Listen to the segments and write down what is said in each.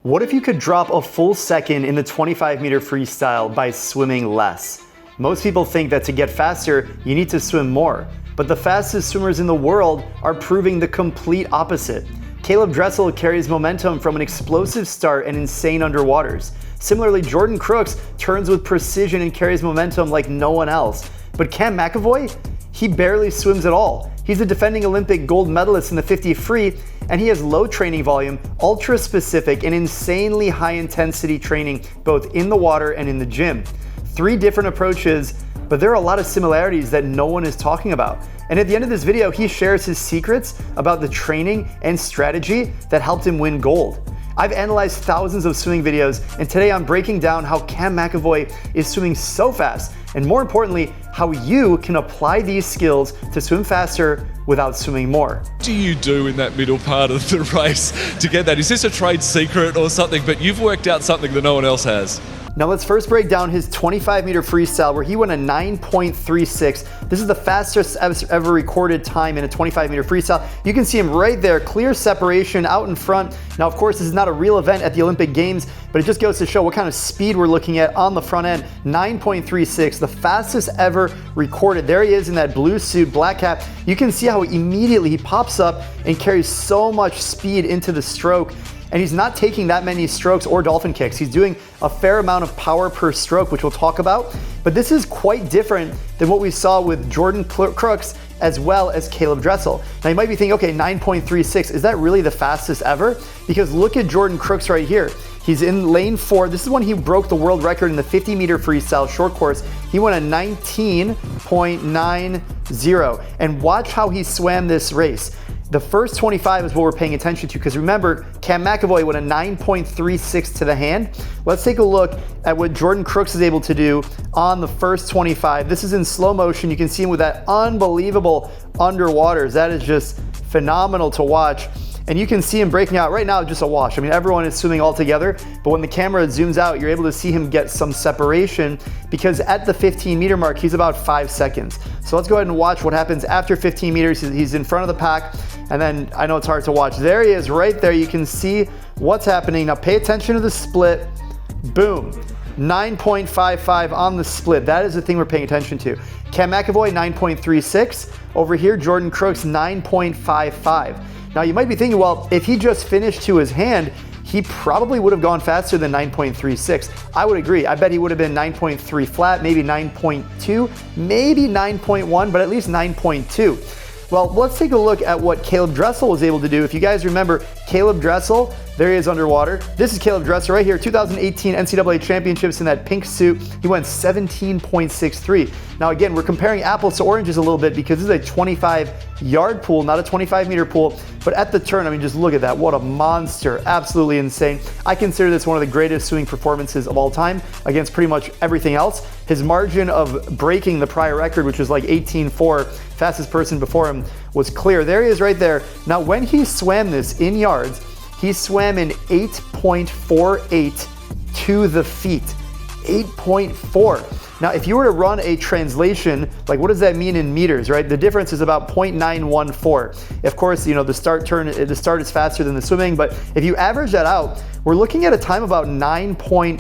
What if you could drop a full second in the 25-meter freestyle by swimming less? Most people think that to get faster, you need to swim more. But the fastest swimmers in the world are proving the complete opposite. Caleb Dressel carries momentum from an explosive start and insane underwaters. Similarly, Jordan Crooks turns with precision and carries momentum like no one else. But Cam McEvoy? He barely swims at all. He's a defending Olympic gold medalist in the 50 free, and he has low training volume, ultra-specific, and insanely high-intensity training both in the water and in the gym. 3 different approaches, but there are a lot of similarities that no one is talking about. And at the end of this video, he shares his secrets about the training and strategy that helped him win gold. I've analyzed thousands of swimming videos, and today I'm breaking down how Cam McEvoy is swimming so fast, and more importantly, how you can apply these skills to swim faster without swimming more. What do you do in that middle part of the race to get that? Is this a trade secret or something, but you've worked out something that no one else has? Now let's first break down his 25-meter freestyle where he went a 9.36. This is the fastest ever recorded time in a 25-meter freestyle. You can see him right there, clear separation out in front. Now, of course, this is not a real event at the Olympic Games, but it just goes to show what kind of speed we're looking at on the front end. 9.36, the fastest ever recorded. There he is in that blue suit, black cap. You can see how immediately he pops up and carries so much speed into the stroke. And he's not taking that many strokes or dolphin kicks. He's doing a fair amount of power per stroke, which we'll talk about. But this is quite different than what we saw with Jordan Crooks as well as Caleb Dressel. Now you might be thinking, okay, 9.36, is that really the fastest ever? Because look at Jordan Crooks right here. He's in lane 4. This is when he broke the world record in the 50-meter freestyle short course. He went a 19.90. And watch how he swam this race. The first 25 is what we're paying attention to, because remember, Cam McEvoy went a 9.36 to the hand. Let's take a look at what Jordan Crooks is able to do on the first 25. This is in slow motion. You can see him with that unbelievable underwaters. That is just phenomenal to watch. And you can see him breaking out right now, just a wash. I mean, everyone is swimming all together, but when the camera zooms out, you're able to see him get some separation, because at the 15-meter mark, he's about 5 seconds. So let's go ahead and watch what happens after 15 meters. He's in front of the pack, and then I know it's hard to watch. There he is right there. You can see what's happening. Now pay attention to the split. Boom. 9.55 on the split. That is the thing we're paying attention to. Cam McEvoy, 9.36. Over here, Jordan Crooks, 9.55. Now you might be thinking, well, if he just finished to his hand, he probably would have gone faster than 9.36. I would agree. I bet he would have been 9.3 flat, maybe 9.2, maybe 9.1, but at least 9.2. Well, let's take a look at what Caleb Dressel was able to do. If you guys remember, Caleb Dressel, there he is underwater. This is Caleb Dressel right here, 2018 NCAA Championships in that pink suit. He went 17.63. Now again, we're comparing apples to oranges a little bit because this is a 25-yard pool, not a 25-meter pool. But at the turn, I mean, just look at that. What a monster. Absolutely insane. I consider this one of the greatest swimming performances of all time against pretty much everything else. His margin of breaking the prior record, which was like 18.4, fastest person before him, was clear. There he is right there. Now, when he swam this in yards, he swam in 8.48 to the feet. 8.4. Now, if you were to run a translation, like what does that mean in meters, right? The difference is about 0.914. Of course, you know, the start is faster than the swimming, but if you average that out, we're looking at a time about 9.1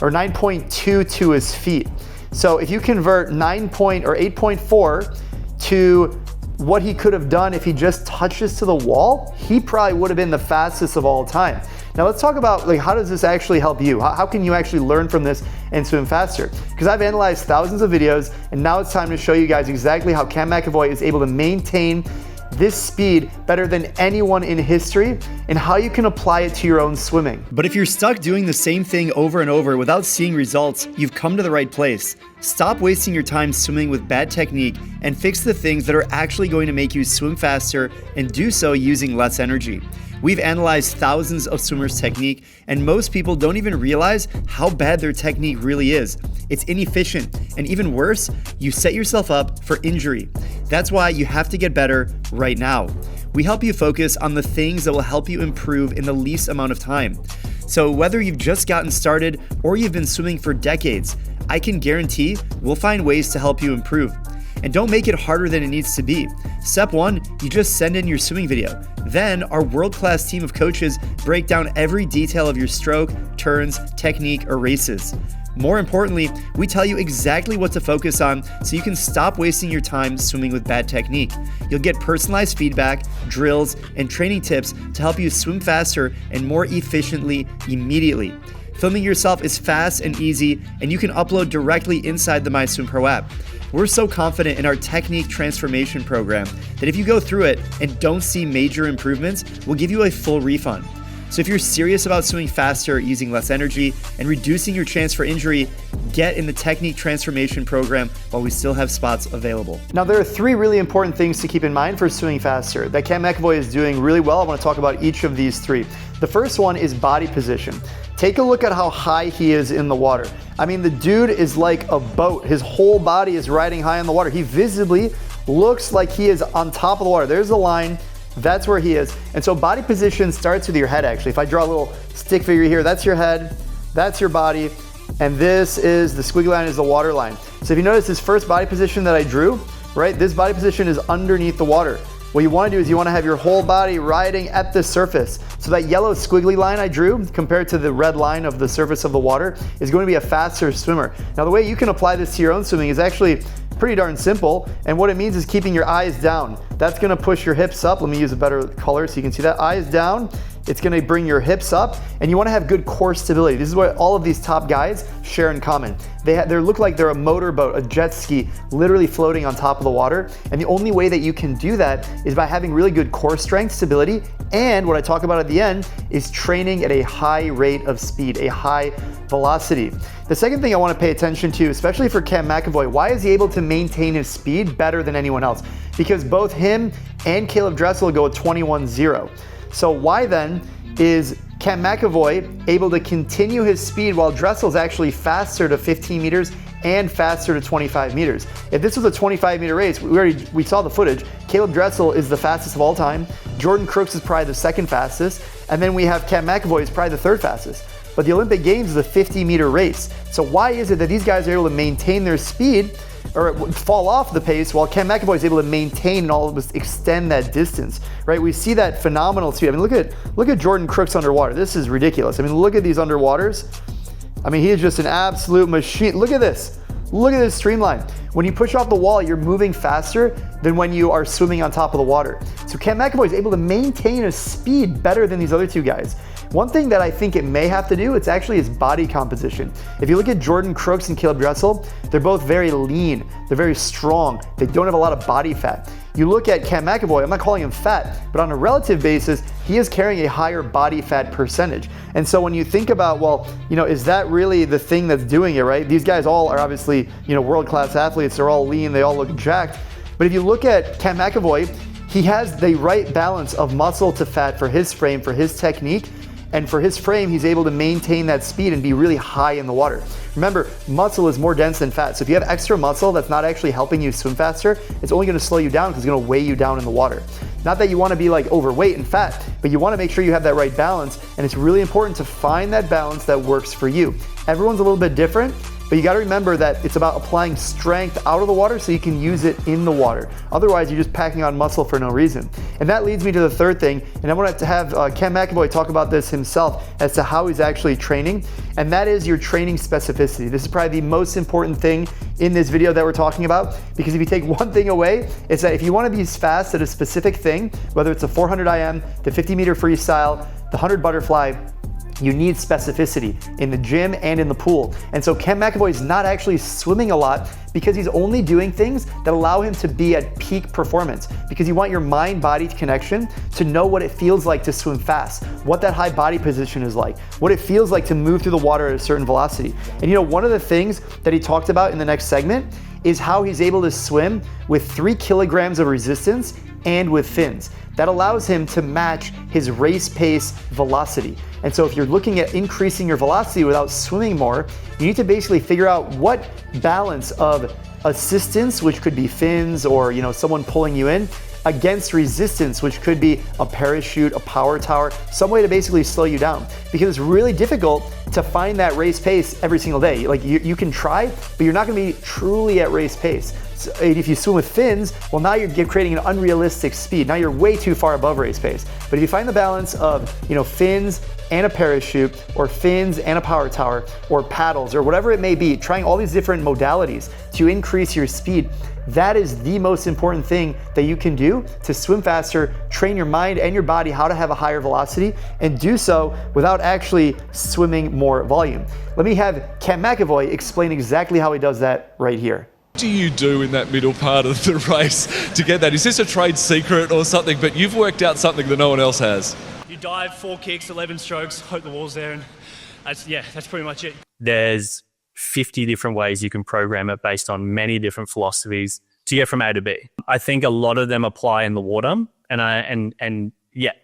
or 9.2 to his feet. So if you convert 8.4 to what he could have done if he just touched this to the wall, he probably would have been the fastest of all time. Now let's talk about, like, how does this actually help you? How can you actually learn from this and swim faster? Because I've analyzed thousands of videos, and now it's time to show you guys exactly how Cam McEvoy is able to maintain this speed better than anyone in history, and how you can apply it to your own swimming. But if you're stuck doing the same thing over and over without seeing results, you've come to the right place. Stop wasting your time swimming with bad technique and fix the things that are actually going to make you swim faster, and do so using less energy. We've analyzed thousands of swimmers' technique, and most people don't even realize how bad their technique really is. It's inefficient, and even worse, you set yourself up for injury. That's why you have to get better right now. We help you focus on the things that will help you improve in the least amount of time. So whether you've just gotten started or you've been swimming for decades, I can guarantee we'll find ways to help you improve. And don't make it harder than it needs to be. Step 1, you just send in your swimming video. Then our world-class team of coaches break down every detail of your stroke, turns, technique, or races. More importantly, we tell you exactly what to focus on so you can stop wasting your time swimming with bad technique. You'll get personalized feedback, drills, and training tips to help you swim faster and more efficiently immediately. Filming yourself is fast and easy, and you can upload directly inside the MySwimPro app. We're so confident in our technique transformation program that if you go through it and don't see major improvements, we'll give you a full refund. So if you're serious about swimming faster, using less energy, and reducing your chance for injury, get in the technique transformation program while we still have spots available. Now, there are 3 really important things to keep in mind for swimming faster that Cam McEvoy is doing really well. I want to talk about each of these 3. The first one is body position. Take a look at how high he is in the water. I mean, the dude is like a boat. His whole body is riding high in the water. He visibly looks like he is on top of the water. There's the line. That's where he is. And so body position starts with your head, actually. If I draw a little stick figure here, that's your head, that's your body, and this is the squiggly line is the water line. So if you notice this first body position that I drew, right, this body position is underneath the water. What you want to do is you want to have your whole body riding at the surface. So that yellow squiggly line I drew compared to the red line of the surface of the water is going to be a faster swimmer. Now the way you can apply this to your own swimming is actually pretty darn simple, and what it means is keeping your eyes down. That's going to push your hips up. Let me use a better color so you can see that. Eyes down. It's going to bring your hips up, and you want to have good core stability. This is what all of these top guys share in common. They look like they're a motorboat, a jet ski, literally floating on top of the water. And the only way that you can do that is by having really good core strength, stability, and what I talk about at the end is training at a high rate of speed, a high velocity. The second thing I want to pay attention to, especially for Cam McEvoy, why is he able to maintain his speed better than anyone else? Because both him and Caleb Dressel go at 21.0. So why then is Cam McEvoy able to continue his speed while Dressel's actually faster to 15 meters and faster to 25 meters? If this was a 25-meter race, we saw the footage. Caleb Dressel is the fastest of all time. Jordan Crooks is probably the second fastest. And then we have Cam McEvoy is probably the third fastest. But the Olympic Games is a 50-meter race. So why is it that these guys are able to maintain their speed or fall off the pace while Cam McEvoy is able to maintain and almost extend that distance, right? We see that phenomenal speed. I mean, look at Jordan Crooks underwater. This is ridiculous. I mean, look at these underwaters. I mean, he is just an absolute machine. Look at this. Look at this streamline. When you push off the wall, you're moving faster than when you are swimming on top of the water. So Cam McEvoy is able to maintain a speed better than these other two guys. One thing that I think it may have to do, it's actually his body composition. If you look at Jordan Crooks and Caleb Dressel, they're both very lean, they're very strong, they don't have a lot of body fat. You look at Cam McEvoy, I'm not calling him fat, but on a relative basis, he is carrying a higher body fat percentage. And so when you think about, well, is that really the thing that's doing it, right? These guys all are obviously, world-class athletes, they're all lean, they all look jacked. But if you look at Cam McEvoy, he has the right balance of muscle to fat for his frame, for his technique. And for his frame, he's able to maintain that speed and be really high in the water. Remember, muscle is more dense than fat. So if you have extra muscle that's not actually helping you swim faster, it's only gonna slow you down because it's gonna weigh you down in the water. Not that you wanna be like overweight and fat, but you wanna make sure you have that right balance. And it's really important to find that balance that works for you. Everyone's a little bit different, but you gotta remember that it's about applying strength out of the water so you can use it in the water. Otherwise, you're just packing on muscle for no reason. And that leads me to the third thing, and I want to have Cam McEvoy talk about this himself as to how he's actually training, and that is your training specificity. This is probably the most important thing in this video that we're talking about, because if you take one thing away, it's that if you want to be fast at a specific thing, whether it's a 400 IM, the 50-meter freestyle, the 100 butterfly, you need specificity in the gym and in the pool. And so Cam McEvoy is not actually swimming a lot because he's only doing things that allow him to be at peak performance, because you want your mind-body connection to know what it feels like to swim fast, what that high body position is like, what it feels like to move through the water at a certain velocity. And one of the things that he talked about in the next segment is how he's able to swim with 3 kilograms of resistance and with fins. That allows him to match his race pace velocity. And so if you're looking at increasing your velocity without swimming more, you need to basically figure out what balance of assistance, which could be fins or someone pulling you in, against resistance, which could be a parachute, a power tower, some way to basically slow you down. Because it's really difficult to find that race pace every single day. Like you can try, but you're not gonna be truly at race pace. if you swim with fins, well, now you're creating an unrealistic speed. Now you're way too far above race pace. But if you find the balance of, fins and a parachute, or fins and a power tower, or paddles, or whatever it may be, trying all these different modalities to increase your speed, that is the most important thing that you can do to swim faster, train your mind and your body how to have a higher velocity, and do so without actually swimming more volume. Let me have Cam McEvoy explain exactly how he does that right here. What do you do in that middle part of the race to get that? Is this a trade secret or something, but you've worked out something that no one else has? You dive, 4 kicks, 11 strokes, hope the wall's there, and that's pretty much it. There's 50 different ways you can program it based on many different philosophies to get from A to B. I think a lot of them apply in the water, and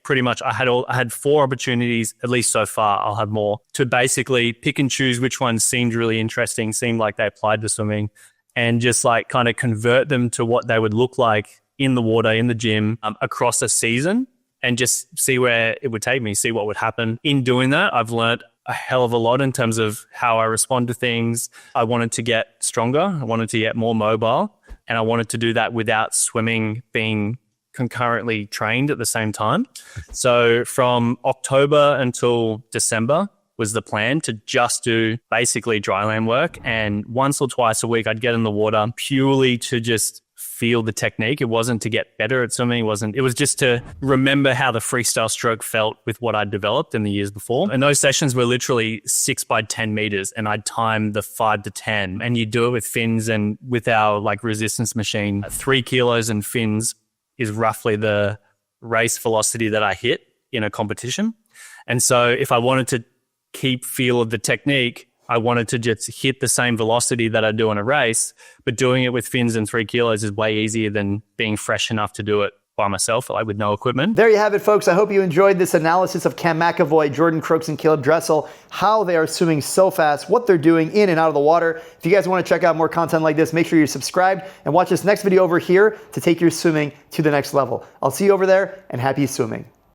pretty much I had 4 opportunities, at least so far. I'll have more, to basically pick and choose which ones seemed really interesting, seemed like they applied to swimming, and just like kind of convert them to what they would look like in the water, in the gym, across a season, and just see where it would take me, see what would happen. In doing that, I've learned a hell of a lot in terms of how I respond to things. I wanted to get stronger. I wanted to get more mobile, and I wanted to do that without swimming being concurrently trained at the same time. So from October until December was the plan, to just do basically dryland work. And once or twice a week, I'd get in the water purely to just feel the technique. It wasn't to get better at swimming. It was just to remember how the freestyle stroke felt with what I'd developed in the years before. And those sessions were literally 6 by 10 meters, and I'd time the 5 to 10. And you do it with fins and with our resistance machine. 3 kilos and fins is roughly the race velocity that I hit in a competition. And so if I wanted to keep feel of the technique, I wanted to just hit the same velocity that I do in a race, but doing it with fins and 3 kilos is way easier than being fresh enough to do it by myself, with no equipment. There you have it, folks. I hope you enjoyed this analysis of Cam McEvoy, Jordan Crooks, and Caleb Dressel, how they are swimming so fast, what they're doing in and out of the water. If you guys want to check out more content like this, make sure you're subscribed and watch this next video over here to take your swimming to the next level. I'll see you over there, and happy swimming.